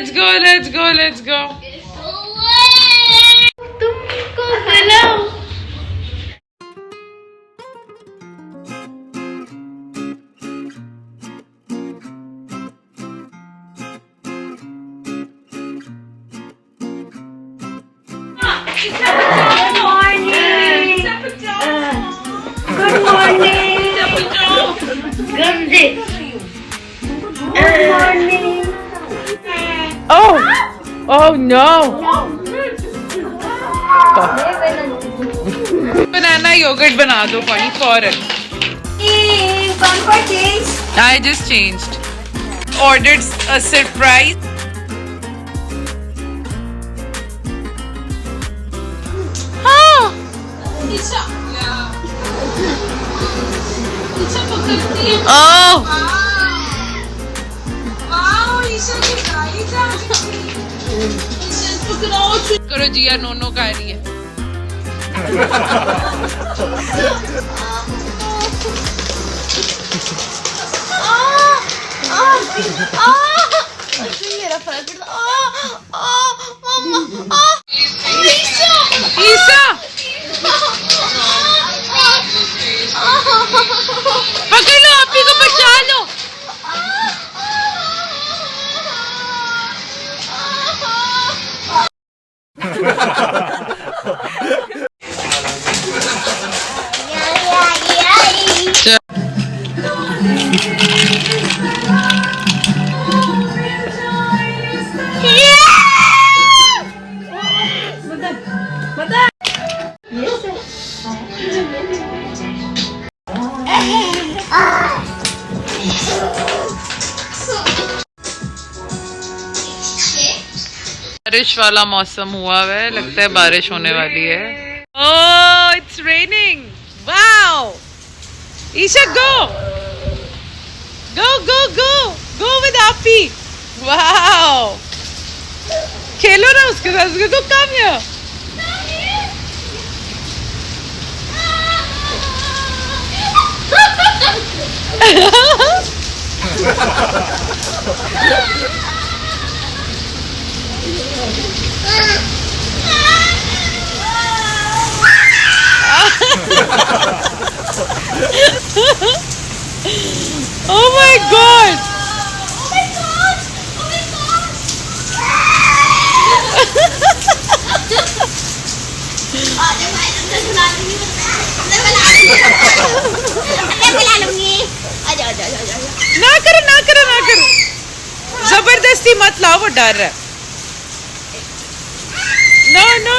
let's go, let's go, let's go. तुमको बुलाओ. Good morning. Good morning. Good morning. Oh no. Banana yogurt bana do funny for it. Hey, gone for change. I just changed. Ordered a surprise. Oh! करो जिया नोनो खा रही है. ईशा पकड़ लो, आप ही को बचा लो. बारिश वाला मौसम हुआ है, लगता है बारिश होने वाली है. Oh, it's raining. Wow. Isha, go. Go, go, go. Go with Api. Wow. खेलो ना उसके साथ. Go, come here. Oh my god! Oh my god! Oh my god! ना करो, ना करो, ना करो. जबरदस्ती मत लाओ, वो डर रहा है. No, no, no.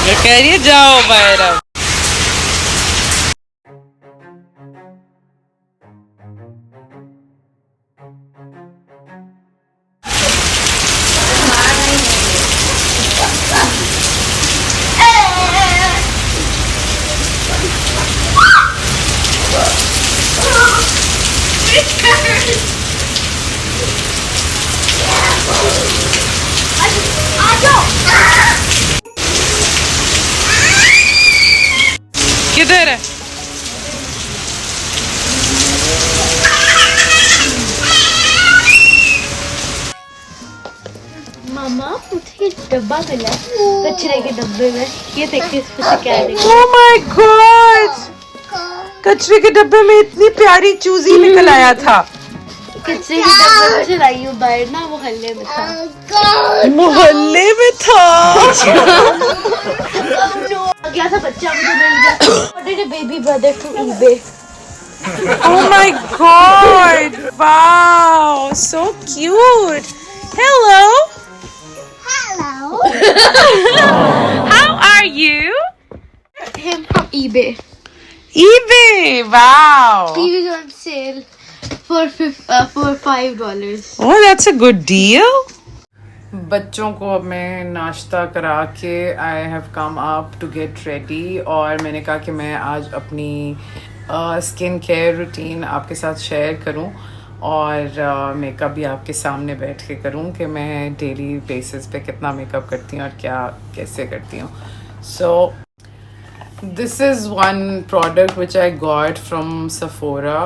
ये कह रही है जाओ बाहर अब. किधर है? मामा मुझे डब्बा मिला कचरे के डब्बे में. ये देखिए इसमें से क्या है. Oh my God! कचरे के डब्बे में इतनी प्यारी चूजी निकल आया था. कचरे के डब्बे में से लाई हूँ बाहर ना, मोहल्ले में था. मोहल्ले में था. गया था बच्चा, मुझे मिल गया. Ordered a baby brother to eBay. Oh my God! Wow, so cute. Hello. Hello. How are you? Him from eBay. eBay. Wow. He was on sale for $5. Oh, that's a good deal. बच्चों को अब मैं नाश्ता करा के I have come up to get ready और मैंने कहा कि मैं आज अपनी स्किन केयर रूटीन आपके साथ शेयर करूं और मेकअप भी आपके सामने बैठ के करूं कि मैं डेली बेसिस पे कितना मेकअप करती हूं और क्या कैसे करती हूं. So this is one product which I got from Sephora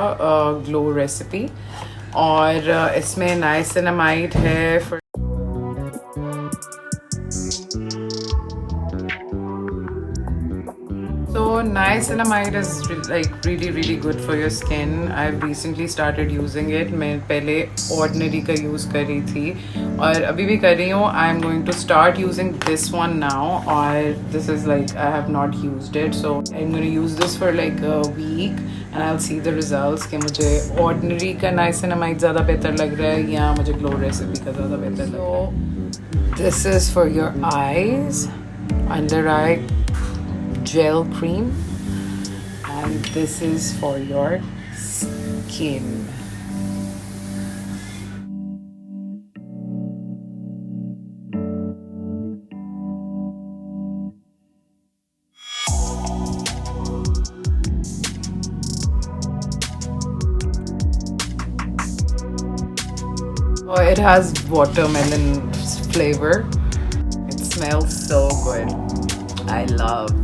glow recipe और इसमें नाइसिनामाइड है. So niacinamide is like really good for your skin. I've recently started using it. मैं पहले ordinary का use कर रही थी और अभी भी कर रही हूँ. I'm going to start using this one now और this is like I have not used it, so I'm going to use this for like a week and I'll see the results कि मुझे ordinary का niacinamide ज़्यादा बेहतर लग रहा है या मुझे glow recipe का ज़्यादा बेहतर लग रहा है. This is for your eyes, under eye gel cream, and this is for your skin. Oh, it has watermelon flavor. It smells so good. I love.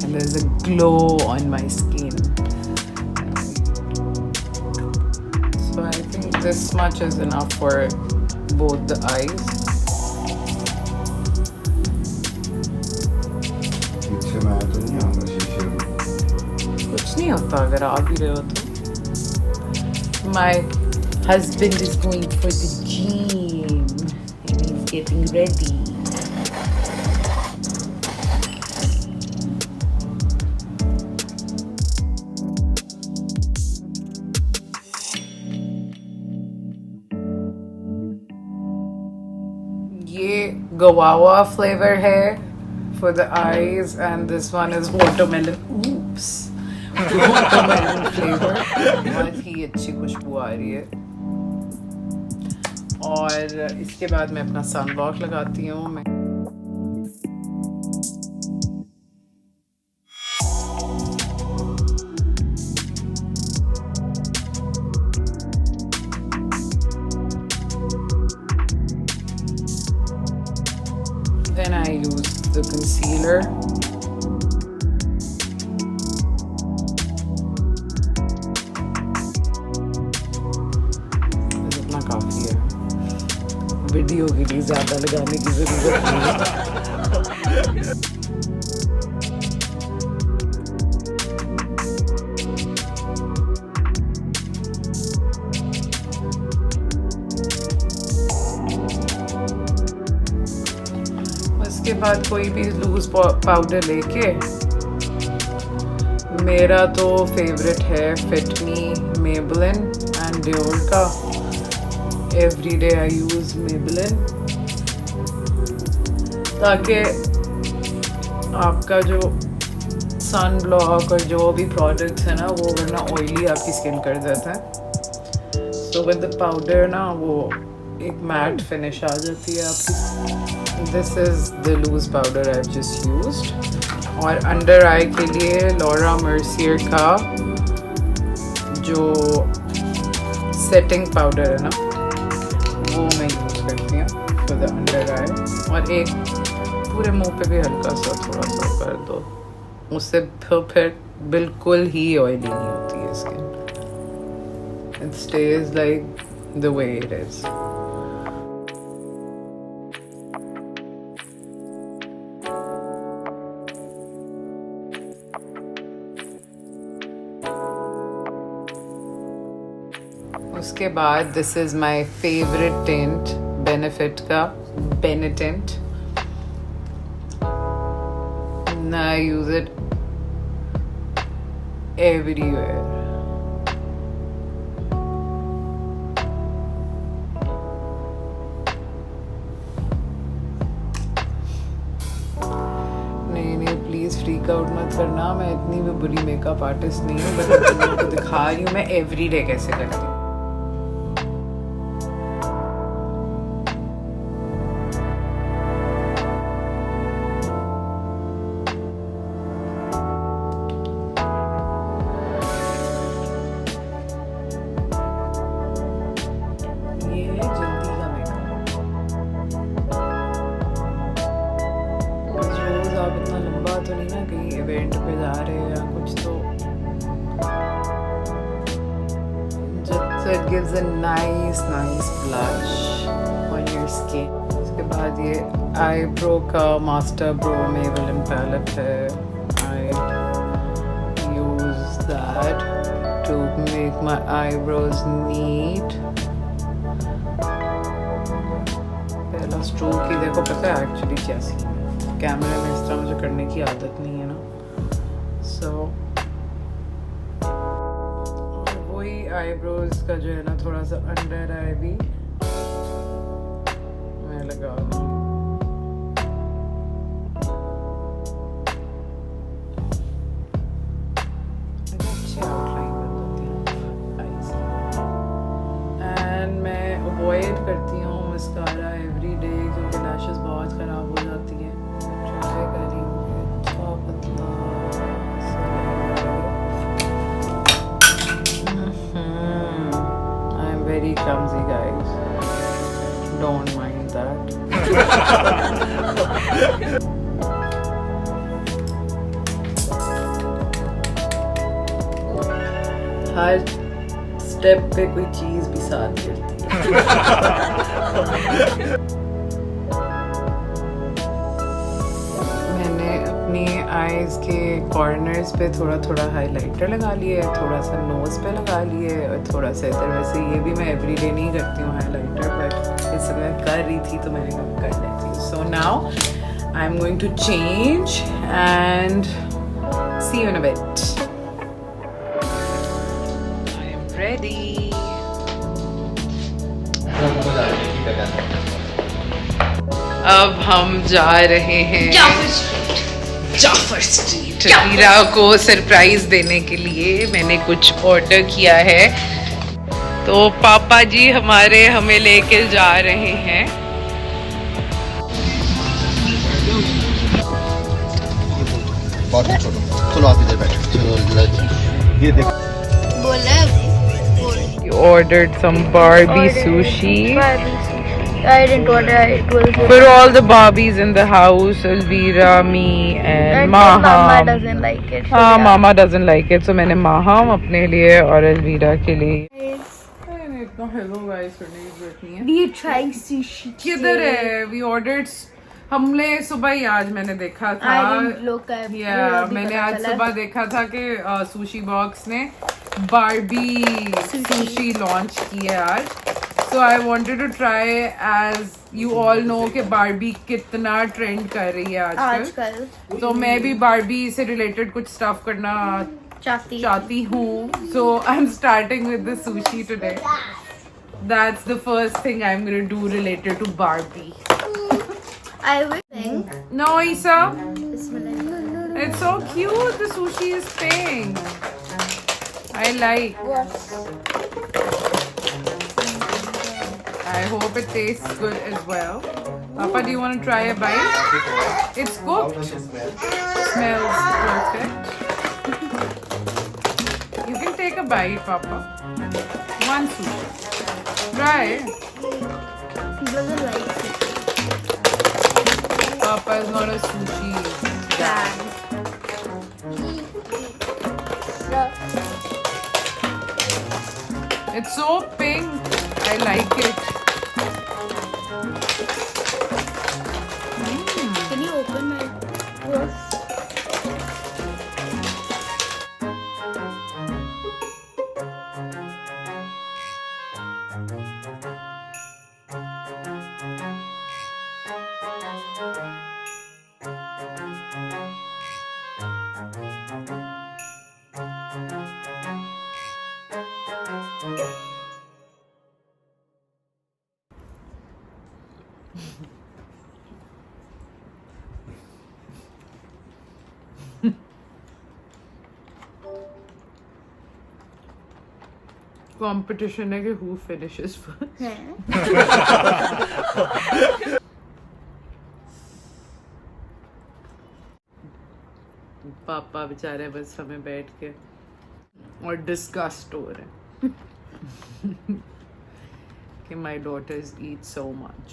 And there's a glow on my skin. So I think this much is enough for both the eyes. कुछ नहीं होता अगर आ भी रहे हो तो. My husband is going for the gym and he's getting ready. ये guava flavor है for the eyes and this one is watermelon. Oops. Watermelon flavor. बहुत ही अच्छी खुशबू आ रही है. और इसके बाद मैं अपना सनब्लॉक लगाती हूँ. Then I use the concealer. इतना काफी है. वीडियो के लिए ज्यादा लगाने की जरूरत नहीं है. उसके बाद कोई भी लूज पाउडर लेके, मेरा तो फेवरेट है fit me Maybelline and Dior का. Every day I use Maybelline ताकि आपका जो सन ब्लॉक और जो भी प्रोडक्ट्स है ना वो वरना ऑयली आपकी स्किन कर देता है. सो विद द पाउडर ना वो एक मैट फिनिश आ जाती है आपकी. This is the loose powder I've just used. और अंडर आई के लिए लॉरा मर्सियर का जो सेटिंग पाउडर है ना वो मैं यूज़ करती हूँ फॉर द अंडर आई. और एक पूरे मुंह पे भी हल्का सा थोड़ा सा कर दो, उससे फिर बिल्कुल ही ऑयली नहीं होती है skin. It stays like the way it is. उसके बाद this is my favourite tint Benefit का Benetint. I use it everywhere. Freak out मत करना, मैं इतनी भी बुरी मेकअप आर्टिस्ट नहीं हूँ, बट मैं तुम लोगों को दिखा रही हूँ मैं एवरीडे कैसे करती हूँ. तो नहीं ना कहीं इवेंट पे जा रहे हैं या कुछ, तो so it gives a nice blush on your skin. उसके बाद ये eyebrow का master brow Maybelline palette है. I use that to make my eyebrows neat. पहला stroke ही देखो, पता है actually कैसी है. कैमरे में इस तरह मुझे करने की आदत नहीं है ना, सो वही आईब्रोज का जो है ना थोड़ा सा अंडर आई भी मैं लगा दूँ. अच्छे आउटलाइन बन जाती है. एंड मैं अवॉइड करती हूँ मस्कारा एवरी डे क्योंकि लैशेस बहुत ख़राब हो जाती है. I'm very clumsy, guys. Don't mind that. Her step पे कोई चीज भी साथ करती है. आईज के कॉर्नर्स पे थोड़ा थोड़ा हाइलाइटर लगा लिए, थोड़ा सा नोज पे लगा लिए और थोड़ा सा इधर. वैसे ये भी मैं एवरीडे नहीं करती हूँ हाइलाइटर, बट इस समय कर रही थी तो मैंने कहा कर लेती हूँ. So now I am going to change and see you in a bit. I am ready. अब हम जा रहे हैं जाफर स्ट्रीट. वीरा को सरप्राइज देने के लिए मैंने कुछ ऑर्डर किया है, तो पापा जी हमारे हमें लेके जा रहे हैं. बहुत छोड़ो, चलो आप इधर बैठो. चलो ये देखो. You ordered some Barbie sushi. I didn't order. It was For all the Barbies in the house, Elvira, me, and Maham. Mama doesn't like it. So हाँ, Mama doesn't like it, so मैंने Maham अपने लिए और एल्वीरा के लिए. इतना hello guys करने की जरूरत नहीं है. We are trying sushi. किधर है? We ordered. हमने सुबह ही आज मैंने देखा था. I didn't look at. Yeah, मैंने आज सुबह देखा था कि सुशी बॉक्स ने बारबी सुशी लॉन्च की है आज. So I wanted to try, as you all know कि बारबी कितना ट्रेंड कर रही है आजकल. तो मैं भी बारबी से रिलेटेड कुछ स्टफ करना चाहती हूँ. So I'm starting with the sushi today. That's the first thing I'm gonna do related to Barbie. I will think. No, Isa. It's so cute. The sushi is pink. I like. I hope it tastes good as well. Papa, do you want to try a bite? It's cooked. Smells perfect. You can take a bite, Papa. One sushi. Try. He doesn't like it. Papa is not a sushi guy. It's so pink. I like it. Can you open my purse? Competition है कि who finishes first. है पापा बेचारे बस हमें बैठ के और डिस्कस्ट हो रहे हैं कि my daughters eat so much.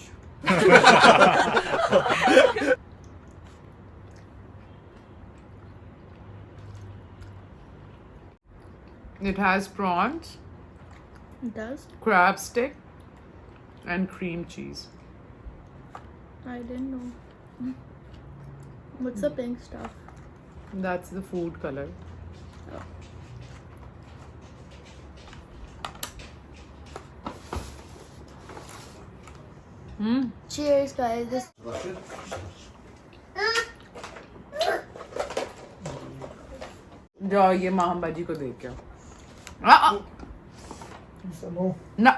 It has prawns, It does. crab stick, and cream cheese. I didn't know. What's the pink stuff? That's the food color. Cheers, guys. This जाओ ये महाबाजी को देख के आओ. ना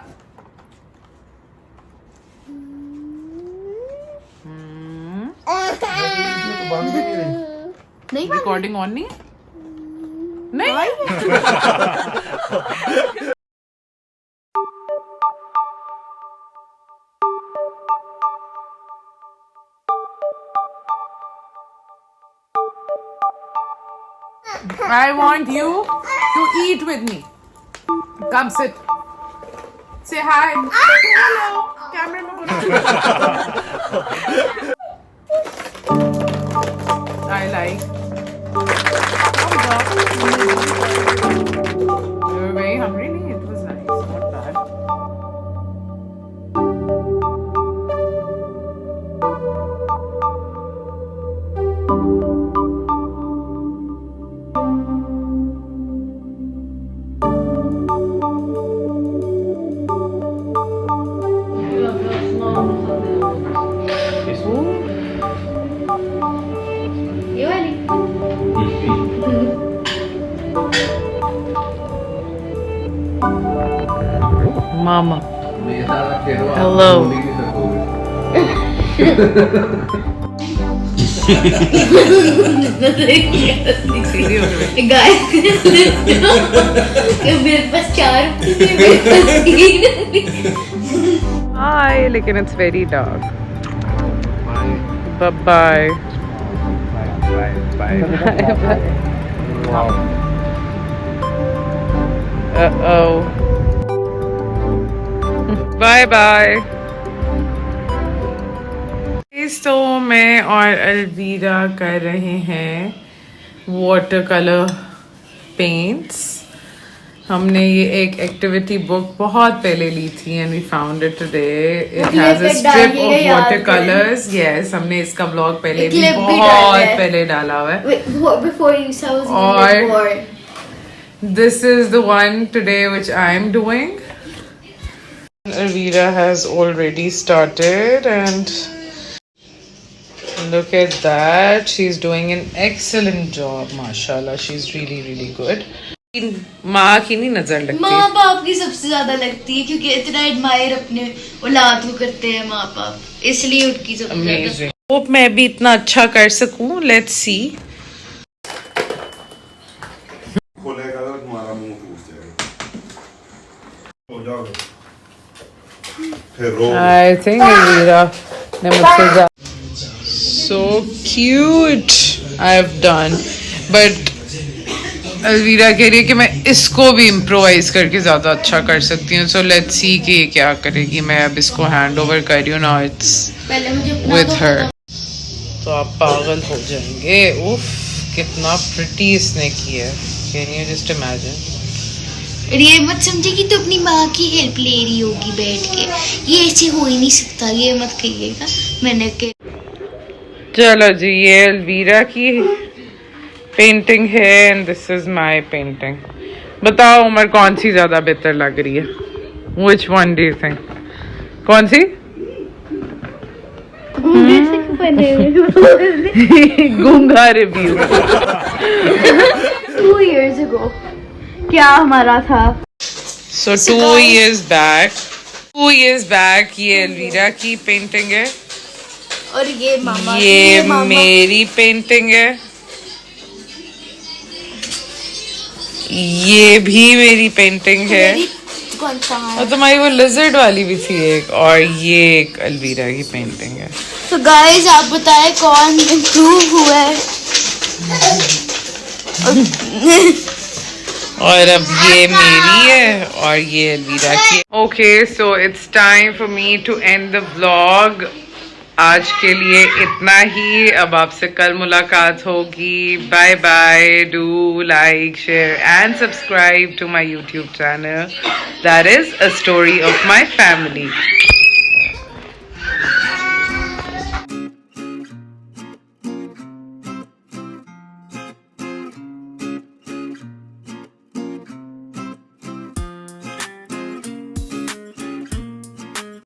नहीं रिकॉर्डिंग ऑन नहीं है? नहीं I want you to eat with me. Come sit. Say hi. Hello. Camera में बोलो. I like. You were very hungry. No, it was nice. Not bad. ये वाली. Mama. Hello. Guys, मेरे पास 4 मेरे पास 3. Hi, लेकिन it's very dark. Bye bye. Uh-oh. Bye bye. तो मैं और अलवीरा कर रहे हैं वाटर कलर पेंट्स. हमने ये एक एक्टिविटी बुक बहुत पहले ली थी and we found it today. It has a strip of water colours. Yes, हमने इसका ब्लॉग पहले भी बहुत पहले डाला हुआ है. Before you saw us और bored. this is the one today which I am doing. Alvira has already started and look at that. She's doing an excellent job. Mashallah, she's really really good. माँ की नहीं नजर लगती. माँ बाप की सबसे ज्यादा लगती है क्योंकि इतना एडमायर अपने औलाद को करते हैं माँ बाप, इसलिए उनकी सबसे ज्यादा. Amazing. Hope मैं भी इतना अच्छा कर सकूं. Let's see. खोलेगा तो तुम्हारा मुंह टूट जाएगा. हो जाओगे. फिर रो. I think Alvira ने मुझसे so cute I've done, but Alvira कह रही है कि मैं इसको भी इम्प्रोवाइज करके ज़्यादा अच्छा कर सकती हूँ. सो लेट्स सी कि ये क्या करेगी. मैं अब इसको हैंड ओवर कर रही हूँ ना. It's with her. तो आप पागल हो जाएंगे. उफ, कितना प्रिटी इसने किया है. Can you just imagine. ये मत समझे कि तू अपनी माँ की हेल्प ले रही होगी बैठ के. ये ऐसे हो ही नहीं सकता. ये मत कहिएगा. मैंने के चलो जी, ये अलवीरा की पेंटिंग है and this is my painting. बताओ उमर, कौन सी ज्यादा बेहतर लग रही है? Which one do you think? कौन सी? गूंगा रिव्यू. 2 years ago क्या हमारा था. सो 2 years back ये अलवीरा की पेंटिंग है और ये मामा ये मेरी पेंटिंग है. ये भी मेरी पेंटिंग है. कौन सा है? और तुम्हारी वो लिजर्ड वाली भी थी एक, और ये एक अलवीरा की पेंटिंग है। तो गाइस आप बताएं कौन इम्प्रूव हुआ है? और अब ये मेरी है और ये अलवीरा की। Okay, so it's time for me to end the vlog. आज के लिए इतना ही, अब आपसे कल मुलाकात होगी। Bye bye, do like, share and subscribe to my YouTube channel, that is a story of my family.